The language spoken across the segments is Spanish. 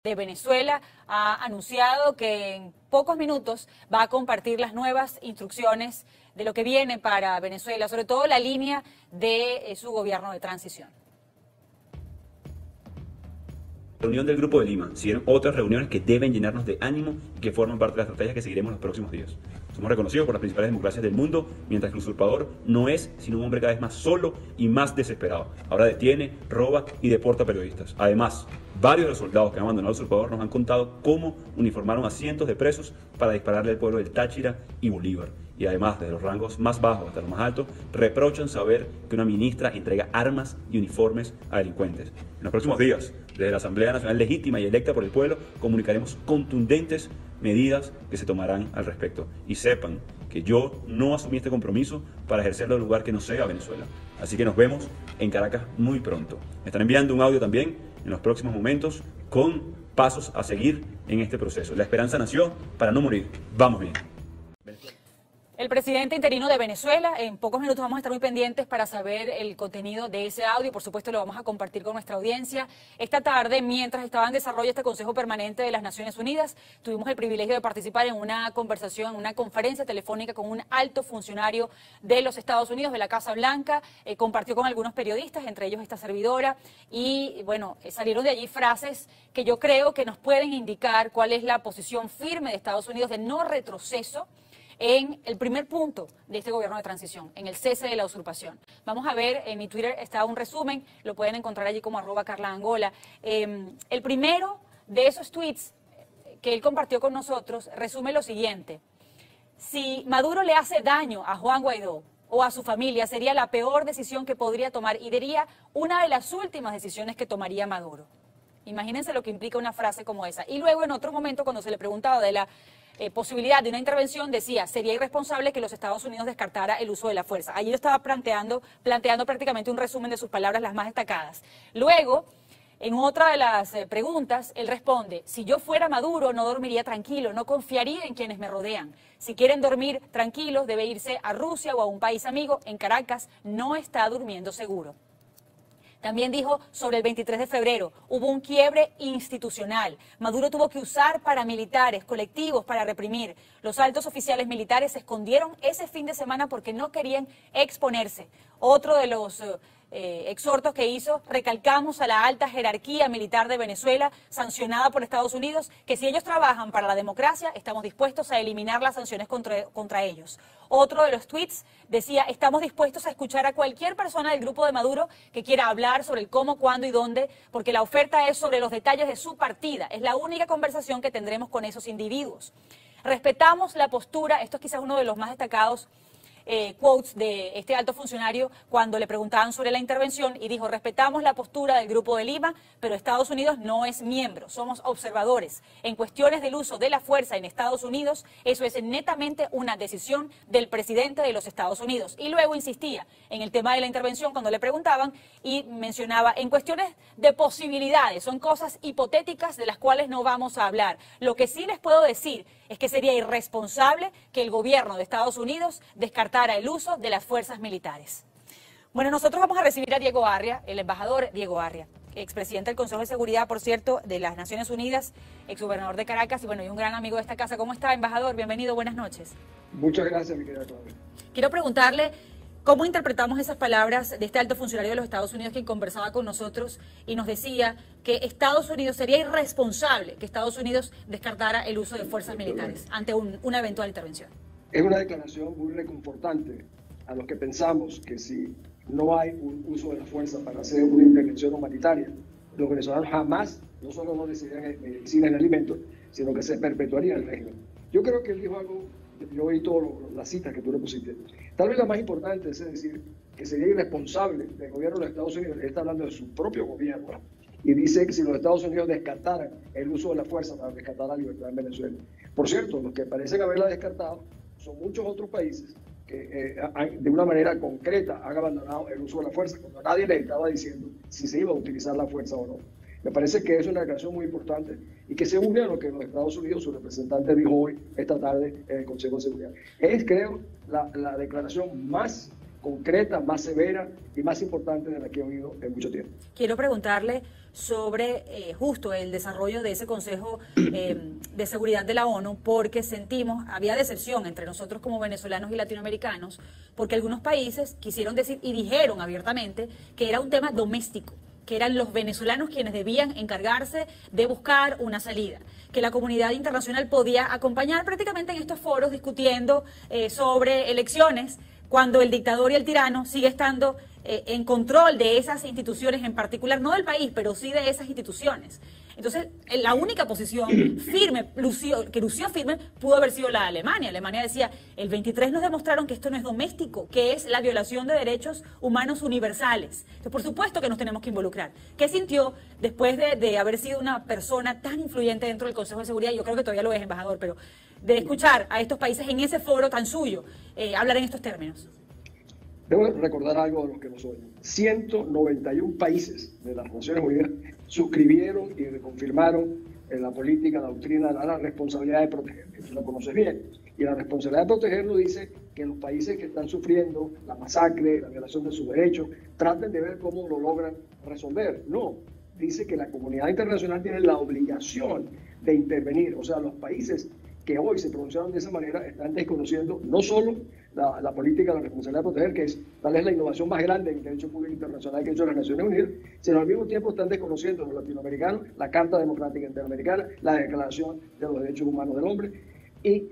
de Venezuela ha anunciado que en pocos minutos va a compartir las nuevas instrucciones de lo que viene para Venezuela, sobre todo la línea de su gobierno de transición. Reunión del Grupo de Lima. Siguen otras reuniones que deben llenarnos de ánimo y que forman parte de la estrategia que seguiremos los próximos días. Somos reconocidos por las principales democracias del mundo, mientras que el usurpador no es sino un hombre cada vez más solo y más desesperado. Ahora detiene, roba y deporta periodistas. Además, varios de los soldados que han abandonado al usurpador nos han contado cómo uniformaron a cientos de presos para dispararle al pueblo del Táchira y Bolívar. Y además, desde los rangos más bajos hasta los más altos, reprochan saber que una ministra entrega armas y uniformes a delincuentes. En los próximos días, desde la Asamblea Nacional legítima y electa por el pueblo, comunicaremos contundentes medidas que se tomarán al respecto. Y sepan que yo no asumí este compromiso para ejercerlo en un lugar que no sea Venezuela. Así que nos vemos en Caracas muy pronto. Me están enviando un audio también en los próximos momentos con pasos a seguir en este proceso. La esperanza nació para no morir. Vamos bien. El presidente interino de Venezuela, en pocos minutos vamos a estar muy pendientes para saber el contenido de ese audio, por supuesto lo vamos a compartir con nuestra audiencia. Esta tarde, mientras estaba en desarrollo este Consejo Permanente de las Naciones Unidas, tuvimos el privilegio de participar en una conversación, una conferencia telefónica con un alto funcionario de los Estados Unidos, de la Casa Blanca, compartió con algunos periodistas, entre ellos esta servidora, y bueno, salieron de allí frases que yo creo que nos pueden indicar cuál es la posición firme de Estados Unidos de no retroceso en el primer punto de este gobierno de transición, en el cese de la usurpación. Vamos a ver, en mi Twitter está un resumen, lo pueden encontrar allí como @CarlaAngola. El primero de esos tweets que él compartió con nosotros resume lo siguiente: si Maduro le hace daño a Juan Guaidó o a su familia, sería la peor decisión que podría tomar y diría una de las últimas decisiones que tomaría Maduro. Imagínense lo que implica una frase como esa. Y luego, en otro momento, cuando se le preguntaba de la posibilidad de una intervención, decía, sería irresponsable que los Estados Unidos descartara el uso de la fuerza. Allí lo estaba planteando prácticamente un resumen de sus palabras, las más destacadas. Luego, en otra de las preguntas, él responde, si yo fuera Maduro no dormiría tranquilo, no confiaría en quienes me rodean. Si quieren dormir tranquilos, debe irse a Rusia o a un país amigo. En Caracas no está durmiendo seguro. También dijo sobre el 23 de febrero, hubo un quiebre institucional. Maduro tuvo que usar paramilitares, colectivos para reprimir. Los altos oficiales militares se escondieron ese fin de semana porque no querían exponerse. Otro de los exhortos que hizo, recalcamos a la alta jerarquía militar de Venezuela, sancionada por Estados Unidos, que si ellos trabajan para la democracia, estamos dispuestos a eliminar las sanciones contra ellos. Otro de los tweets decía, estamos dispuestos a escuchar a cualquier persona del grupo de Maduro que quiera hablar sobre el cómo, cuándo y dónde, porque la oferta es sobre los detalles de su partida. Es la única conversación que tendremos con esos individuos. Respetamos la postura, esto es quizás uno de los más destacados quotes de este alto funcionario cuando le preguntaban sobre la intervención y dijo, respetamos la postura del Grupo de Lima, pero Estados Unidos no es miembro, somos observadores. En cuestiones del uso de la fuerza en Estados Unidos, eso es netamente una decisión del presidente de los Estados Unidos. Y luego insistía en el tema de la intervención cuando le preguntaban y mencionaba, en cuestiones de posibilidades, son cosas hipotéticas de las cuales no vamos a hablar. Lo que sí les puedo decir es que sería irresponsable que el gobierno de Estados Unidos descartara el uso de las fuerzas militares. Bueno, nosotros vamos a recibir a Diego Arria, el embajador Diego Arria, expresidente del Consejo de Seguridad, por cierto, de las Naciones Unidas, exgobernador de Caracas y bueno, y un gran amigo de esta casa. ¿Cómo está, embajador? Bienvenido, buenas noches. Muchas gracias, mi querida Claudia. Quiero preguntarle, ¿cómo interpretamos esas palabras de este alto funcionario de los Estados Unidos que conversaba con nosotros y nos decía que Estados Unidos sería irresponsable que Estados Unidos descartara el uso de fuerzas militares ante una eventual intervención? Es una declaración muy reconfortante a los que pensamos que si no hay un uso de la fuerza para hacer una intervención humanitaria, los venezolanos jamás, no solo no recibirían medicina en alimentos, sino que se perpetuaría el régimen. Yo creo que él dijo algo, yo oí todas las citas que tú le pusiste. Tal vez la más importante es decir que sería irresponsable del gobierno de los Estados Unidos, él está hablando de su propio gobierno, y dice que si los Estados Unidos descartaran el uso de la fuerza para rescatar la libertad en Venezuela. Por cierto, los que parecen haberla descartado son muchos otros países que de una manera concreta han abandonado el uso de la fuerza, cuando nadie les estaba diciendo si se iba a utilizar la fuerza o no. Me parece que es una declaración muy importante y que se une a lo que los Estados Unidos, su representante, dijo hoy, esta tarde, en el Consejo de Seguridad. Es, creo, la declaración más concreta, más severa y más importante de la que he oído en mucho tiempo. Quiero preguntarle sobre justo el desarrollo de ese Consejo de Seguridad de la ONU, porque sentimos, había decepción entre nosotros como venezolanos y latinoamericanos, porque algunos países quisieron decir y dijeron abiertamente que era un tema doméstico, que eran los venezolanos quienes debían encargarse de buscar una salida, que la comunidad internacional podía acompañar prácticamente en estos foros discutiendo sobre elecciones, cuando el dictador y el tirano sigue estando en control de esas instituciones en particular, no del país, pero sí de esas instituciones. Entonces, la única posición firme, que lució firme, pudo haber sido la de Alemania. Alemania decía, el 23 nos demostraron que esto no es doméstico, que es la violación de derechos humanos universales. Entonces, por supuesto que nos tenemos que involucrar. ¿Qué sintió después de haber sido una persona tan influyente dentro del Consejo de Seguridad? Yo creo que todavía lo es, embajador, pero de escuchar a estos países en ese foro tan suyo hablar en estos términos. Debo recordar algo de los que nos oyen. 191 países de las Naciones Unidas suscribieron y confirmaron la política, la doctrina, la responsabilidad de proteger. Eso lo conoces bien. Y la responsabilidad de protegerlo dice que los países que están sufriendo la masacre, la violación de sus derechos, traten de ver cómo lo logran resolver. No, dice que la comunidad internacional tiene la obligación de intervenir. O sea, los países que hoy se pronunciaron de esa manera están desconociendo no solo la política, la responsabilidad de proteger, que es tal vez la innovación más grande en el derecho público internacional que ha hecho las Naciones Unidas, sino al mismo tiempo están desconociendo los latinoamericanos la Carta Democrática Interamericana, la Declaración de los Derechos Humanos del Hombre, y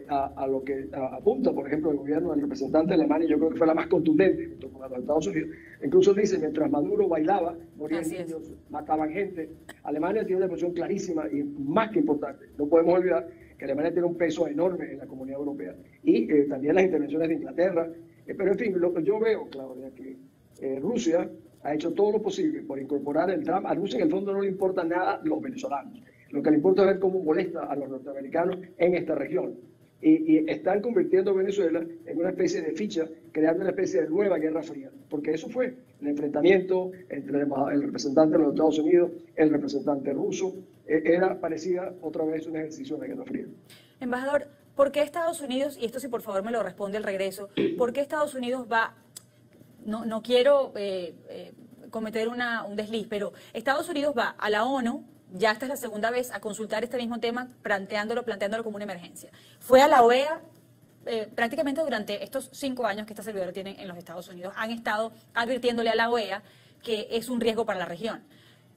a lo que apunta, por ejemplo, el gobierno del representante de Alemania, yo creo que fue la más contundente, junto con la de los Estados Unidos. Incluso dice, mientras Maduro bailaba, morían niños, mataban gente. Alemania tiene una posición clarísima y más que importante. No podemos olvidar que Alemania tiene un peso enorme en la comunidad europea. Y también las intervenciones de Inglaterra. Pero en fin, lo que yo veo, Claudia, que Rusia ha hecho todo lo posible por incorporar el Trump. A Rusia en el fondo no le importa nada los venezolanos. Lo que le importa es ver cómo molesta a los norteamericanos en esta región. Y están convirtiendo a Venezuela en una especie de ficha, creando una especie de nueva Guerra Fría. Porque eso fue el enfrentamiento entre el representante de los Estados Unidos, el representante ruso. Parecía otra vez un ejercicio de Guerra Fría. Embajador, ¿por qué Estados Unidos, y esto sí por favor me lo responde al regreso, por qué Estados Unidos va, no quiero cometer un desliz, pero Estados Unidos va a la ONU, ya esta es la segunda vez, a consultar este mismo tema, planteándolo como una emergencia. Fue a la OEA, prácticamente durante estos 5 años que esta servidora tiene en los Estados Unidos, han estado advirtiéndole a la OEA que es un riesgo para la región.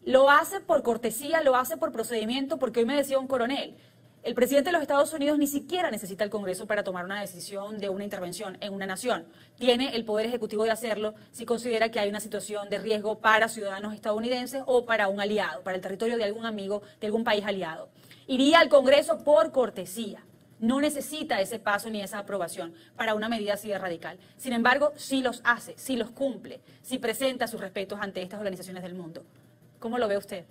Lo hace por cortesía, lo hace por procedimiento, porque hoy me decía un coronel, el presidente de los Estados Unidos ni siquiera necesita el Congreso para tomar una decisión de una intervención en una nación. Tiene el poder ejecutivo de hacerlo si considera que hay una situación de riesgo para ciudadanos estadounidenses o para un aliado, para el territorio de algún amigo de algún país aliado. Iría al Congreso por cortesía. No necesita ese paso ni esa aprobación para una medida así de radical. Sin embargo, sí los hace, sí los cumple, sí presenta sus respetos ante estas organizaciones del mundo. ¿Cómo lo ve usted?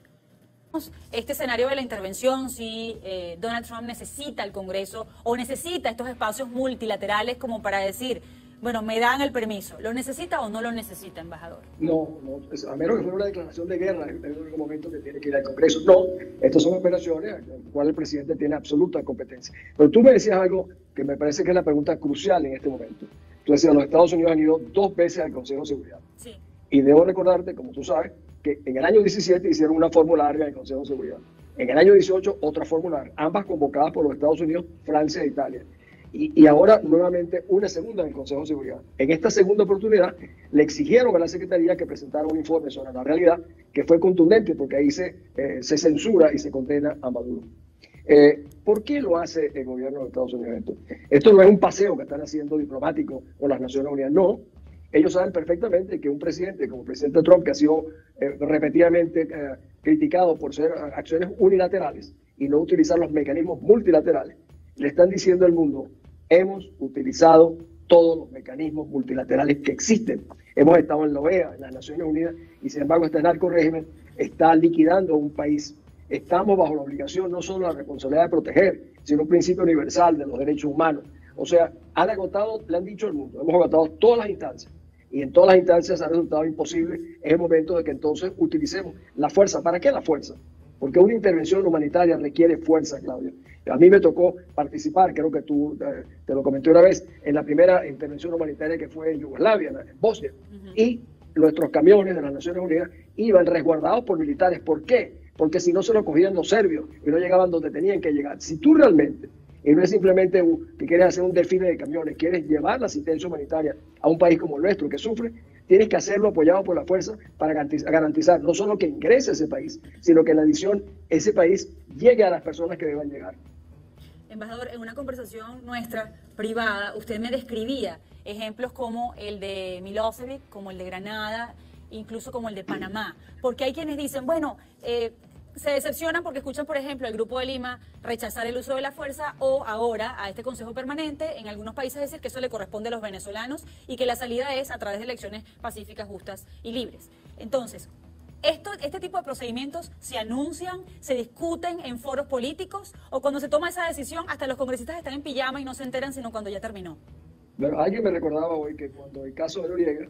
Este escenario de la intervención, si Donald Trump necesita el Congreso o necesita estos espacios multilaterales como para decir, bueno, me dan el permiso, ¿lo necesita o no lo necesita, embajador? No, a menos que fuera una declaración de guerra, en el único momento que tiene que ir al Congreso. No, estas son operaciones en las cuales el presidente tiene absoluta competencia. Pero tú me decías algo que me parece que es la pregunta crucial en este momento. Tú decías, los Estados Unidos han ido 2 veces al Consejo de Seguridad. Sí. Y debo recordarte, como tú sabes, que en el año 17 hicieron una fórmula larga del Consejo de Seguridad. En el año 18 otra fórmula larga, ambas convocadas por los Estados Unidos, Francia e Italia. Y ahora nuevamente una segunda en el Consejo de Seguridad. En esta segunda oportunidad le exigieron a la Secretaría que presentara un informe sobre la realidad que fue contundente porque ahí se censura y se condena a Maduro. ¿Por qué lo hace el gobierno de Estados Unidos esto? Esto no es un paseo que están haciendo diplomático con las Naciones Unidas, no. Ellos saben perfectamente que un presidente como el presidente Trump, que ha sido repetidamente criticado por ser acciones unilaterales y no utilizar los mecanismos multilaterales, le están diciendo al mundo, hemos utilizado todos los mecanismos multilaterales que existen. Hemos estado en la OEA, en las Naciones Unidas, y sin embargo este narco-régimen está liquidando un país. Estamos bajo la obligación, no solo la responsabilidad de proteger, sino un principio universal de los derechos humanos. O sea, han agotado, le han dicho al mundo, hemos agotado todas las instancias. Y en todas las instancias ha resultado imposible. Es el momento de que entonces utilicemos la fuerza. ¿Para qué la fuerza? Porque una intervención humanitaria requiere fuerza, Claudia. A mí me tocó participar, creo que tú te lo comenté una vez, en la primera intervención humanitaria que fue en Yugoslavia, en Bosnia. Y nuestros camiones de las Naciones Unidas iban resguardados por militares. ¿Por qué? Porque si no se lo cogían los serbios y no llegaban donde tenían que llegar. Si tú realmente, y no es simplemente que quieres hacer un desfile de camiones, quieres llevar la asistencia humanitaria a un país como el nuestro que sufre, tienes que hacerlo apoyado por la fuerza para garantizar no solo que ingrese a ese país, sino que en adición ese país llegue a las personas que deban llegar. Embajador, en una conversación nuestra privada, usted me describía ejemplos como el de Milosevic, como el de Granada, incluso como el de Panamá, porque hay quienes dicen, bueno, se decepcionan porque escuchan, por ejemplo, el Grupo de Lima rechazar el uso de la fuerza o ahora a este Consejo Permanente en algunos países decir que eso le corresponde a los venezolanos y que la salida es a través de elecciones pacíficas, justas y libres. Entonces, este tipo de procedimientos se anuncian, se discuten en foros políticos o cuando se toma esa decisión hasta los congresistas están en pijama y no se enteran sino cuando ya terminó. Bueno, alguien me recordaba hoy que cuando el caso de Noriega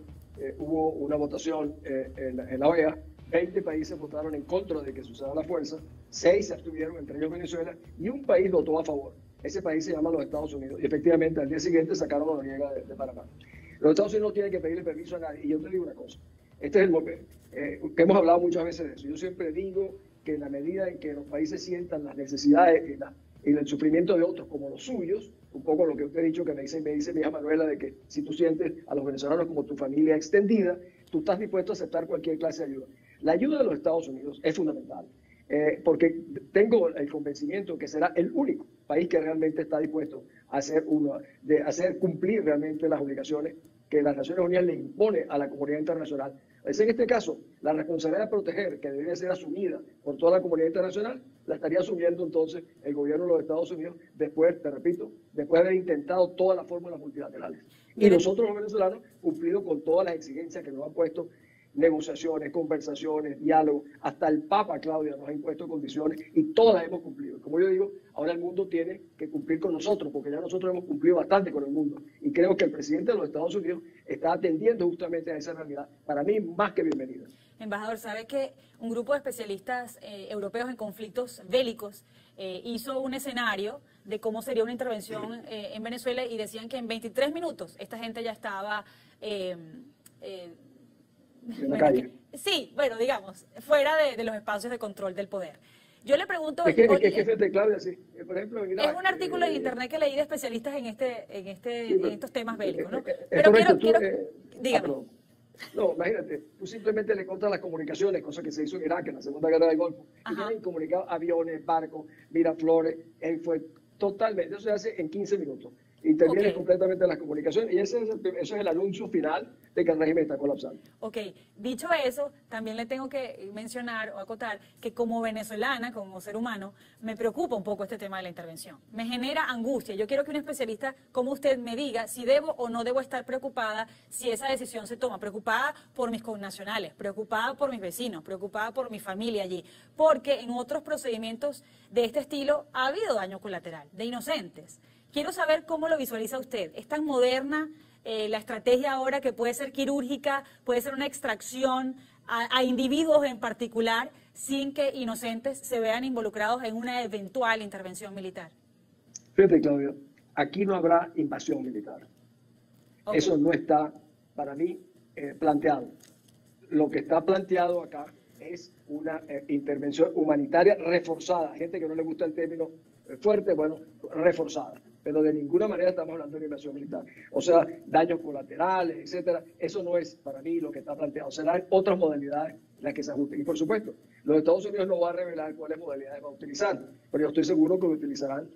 hubo una votación en la OEA, 20 países votaron en contra de que se usara la fuerza, 6 se abstuvieron, entre ellos Venezuela, y un país votó a favor. Ese país se llama los Estados Unidos. Y efectivamente, al día siguiente sacaron a Noriega de Panamá. Los Estados Unidos no tienen que pedirle permiso a nadie. Y yo te digo una cosa. Este es el momento. Que hemos hablado muchas veces de eso. Yo siempre digo que en la medida en que los países sientan las necesidades y el sufrimiento de otros como los suyos, un poco lo que usted ha dicho, que me dice mi hija Manuela, de que si tú sientes a los venezolanos como tu familia extendida, tú estás dispuesto a aceptar cualquier clase de ayuda. La ayuda de los Estados Unidos es fundamental, porque tengo el convencimiento que será el único país que realmente está dispuesto a hacer cumplir realmente las obligaciones que las Naciones Unidas le impone a la comunidad internacional. Es en este caso, la responsabilidad de proteger, que debería ser asumida por toda la comunidad internacional, la estaría asumiendo entonces el gobierno de los Estados Unidos después, te repito, después de haber intentado todas las fórmulas multilaterales. Y nosotros los venezolanos, cumplido con todas las exigencias que nos han puesto, negociaciones, conversaciones, diálogo, hasta el Papa Claudia nos ha impuesto condiciones y todas las hemos cumplido. Como yo digo, ahora el mundo tiene que cumplir con nosotros, porque ya nosotros hemos cumplido bastante con el mundo. Y creo que el presidente de los Estados Unidos está atendiendo justamente a esa realidad. Para mí, más que bienvenida. Embajador, sabe que un grupo de especialistas europeos en conflictos bélicos hizo un escenario de cómo sería una intervención en Venezuela y decían que en 23 minutos esta gente ya estaba... en la calle. Sí, bueno, digamos, fuera de los espacios de control del poder. Yo le pregunto... Es que fíjate, Claudia, sí. Por ejemplo, en Irak, es un artículo en internet que leí de especialistas en estos temas bélicos, ¿no? Pero dígame. No, imagínate, tú simplemente le cortas las comunicaciones, cosa que se hizo en Irak en la Segunda Guerra del Golfo, y tienen comunicado aviones, barcos, Miraflores, fue totalmente, eso se hace en 15 minutos. Interviene completamente en las comunicaciones y eso es el anuncio final de que el régimen está colapsando. Ok, dicho eso, también le tengo que mencionar o acotar que como venezolana, como ser humano, me preocupa un poco este tema de la intervención. Me genera angustia. Yo quiero que un especialista como usted me diga si debo o no debo estar preocupada si esa decisión se toma. Preocupada por mis connacionales, preocupada por mis vecinos, preocupada por mi familia allí. Porque en otros procedimientos de este estilo ha habido daño colateral, de inocentes. Quiero saber cómo lo visualiza usted. ¿Es tan moderna la estrategia ahora que puede ser quirúrgica, puede ser una extracción a individuos en particular sin que inocentes se vean involucrados en una eventual intervención militar? Fíjate, Claudio, aquí no habrá invasión militar. Okay. Eso no está, para mí, planteado. Lo que está planteado acá es una intervención humanitaria reforzada. Gente que no le gusta el término fuerte, bueno, reforzada. Pero de ninguna manera estamos hablando de invasión militar. O sea, daños colaterales, etcétera. Eso no es para mí lo que está planteado. Serán otras modalidades las que se ajusten. Y por supuesto, los Estados Unidos no van a revelar cuáles modalidades van a utilizar, pero yo estoy seguro que utilizarán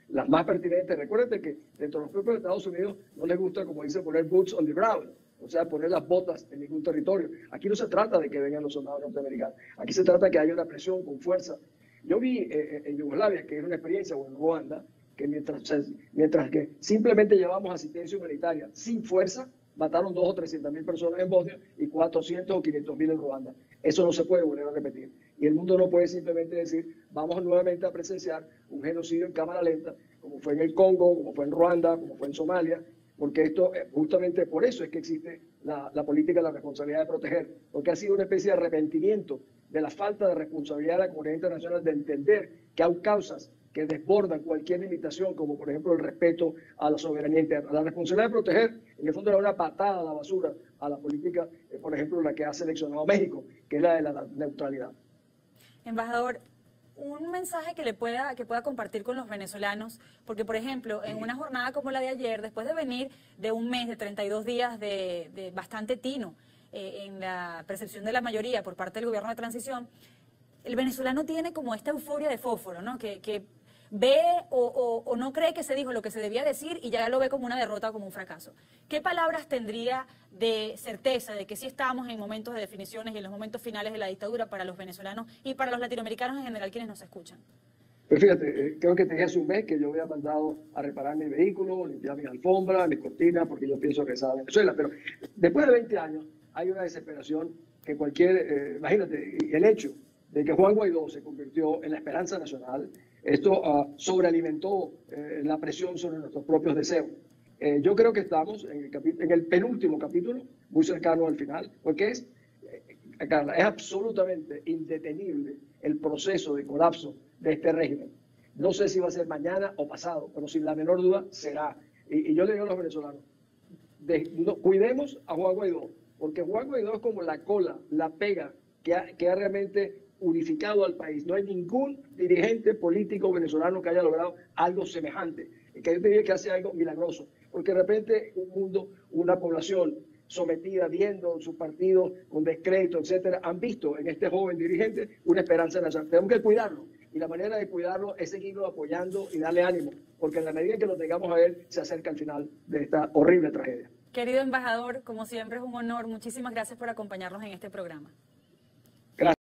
las más pertinentes. Recuerden que dentro de los propios Estados Unidos no les gusta, como dice, poner boots on the ground. O sea, poner las botas en ningún territorio. Aquí no se trata de que vengan los soldados norteamericanos. Aquí se trata de que haya una presión con fuerza. Yo vi en Yugoslavia, que es una experiencia, o en Ruanda, que mientras que simplemente llevamos asistencia humanitaria sin fuerza, mataron 200.000 o 300.000 personas en Bosnia y 400 o 500.000 en Ruanda. Eso no se puede volver a repetir. Y el mundo no puede simplemente decir, vamos nuevamente a presenciar un genocidio en cámara lenta, como fue en el Congo, como fue en Ruanda, como fue en Somalia, porque esto, justamente por eso es que existe la política de la responsabilidad de proteger, porque ha sido una especie de arrepentimiento de la falta de responsabilidad de la comunidad internacional de entender que hay causas que desbordan cualquier limitación, como por ejemplo el respeto a la soberanía interna. La responsabilidad de proteger, en el fondo, era una patada a la basura a la política, por ejemplo, la que ha seleccionado México, que es la de la neutralidad. Embajador, un mensaje que pueda compartir con los venezolanos, porque por ejemplo, en una jornada como la de ayer, después de venir de un mes, de 32 días de bastante tino en la percepción de la mayoría por parte del gobierno de transición, el venezolano tiene como esta euforia de fósforo, ¿no? Que ve o no cree que se dijo lo que se debía decir y ya lo ve como una derrota o como un fracaso. ¿Qué palabras tendría de certeza de que sí estamos en momentos de definiciones y en los momentos finales de la dictadura para los venezolanos y para los latinoamericanos en general quienes nos escuchan? Pues fíjate, creo que te dije hace un mes que yo había mandado a reparar mi vehículo, limpiar mis alfombras, mis cortinas, porque yo pienso regresar a Venezuela. Pero después de 20 años hay una desesperación que cualquier, imagínate, el hecho de que Juan Guaidó se convirtió en la esperanza nacional, esto sobrealimentó la presión sobre nuestros propios deseos. Yo creo que estamos en el penúltimo capítulo, muy cercano al final, porque Carla, es absolutamente indetenible el proceso de colapso de este régimen. No sé si va a ser mañana o pasado, pero sin la menor duda será. Y yo le digo a los venezolanos, cuidemos a Juan Guaidó, porque Juan Guaidó es como la cola, la pega que ha realmente unificado al país. No hay ningún dirigente político venezolano que haya logrado algo semejante, que yo te diría que hace algo milagroso, porque de repente un mundo, una población sometida, viendo sus partidos con descrédito, etcétera, han visto en este joven dirigente una esperanza nacional. Tenemos que cuidarlo, y la manera de cuidarlo es seguirlo apoyando y darle ánimo, porque en la medida en que lo tengamos a él, se acerca el final de esta horrible tragedia. Querido embajador, como siempre es un honor. Muchísimas gracias por acompañarnos en este programa.